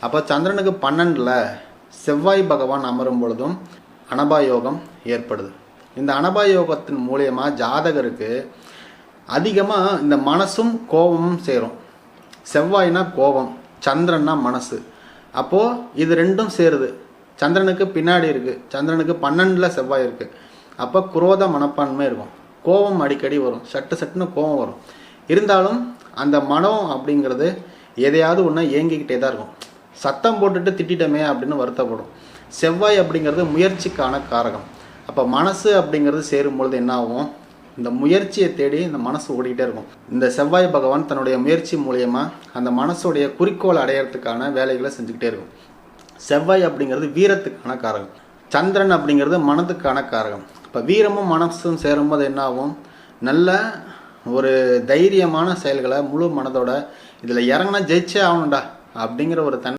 அப்போ சந்திரனுக்கு 12ல் செவ்வாய் பகவான் அமரும் பொழுதும் அனபாயோகம் ஏற்படுது. இந்த அனபாயோகத்தின் மூலயமா ஜாதகருக்கு அதிகமாக இந்த மனசும் கோபமும் சேரும். செவ்வாய்னா கோபம், சந்திரன்னா மனசு. அப்போது இது ரெண்டும் சேருது. சந்திரனுக்கு பின்னாடி இருக்குது, சந்திரனுக்கு 12ல் செவ்வாய் இருக்குது. அப்போ குரோத மனப்பான்மை இருக்கும், கோபம் அடிக்கடி வரும், சட்டுன்னு கோபம் வரும். இருந்தாலும் அந்த மனம் அப்படிங்கிறது எதையாவது ஒன்று ஏங்கிக்கிட்டே தான் இருக்கும். சத்தம் போட்டுட்டு திட்டமே அப்படின்னு வருத்தப்படும். செவ்வாய் அப்படிங்கிறது முயற்சிக்கான காரகம். அப்போ மனசு அப்படிங்கிறது சேரும் பொழுது என்ன ஆகும், இந்த முயற்சியை தேடி இந்த மனசு ஓடிக்கிட்டே இருக்கும். இந்த செவ்வாய் பகவான் தன்னுடைய முயற்சி மூலயமா அந்த மனசுடைய குறிக்கோள் அடையிறதுக்கான வேலைகளை செஞ்சுக்கிட்டே இருக்கும். செவ்வாய் அப்படிங்கிறது வீரத்துக்கான காரகம், சந்திரன் அப்படிங்கிறது மனதுக்கான காரகம். இப்போ வீரமும் மனசும் சேரும்போது என்ன ஆகும், நல்ல ஒரு தைரியமான செயல்களை முழு மனதோட இதில் இறங்கினா ஜெயிச்சே ஆகணும்டா அப்படிங்கிற ஒரு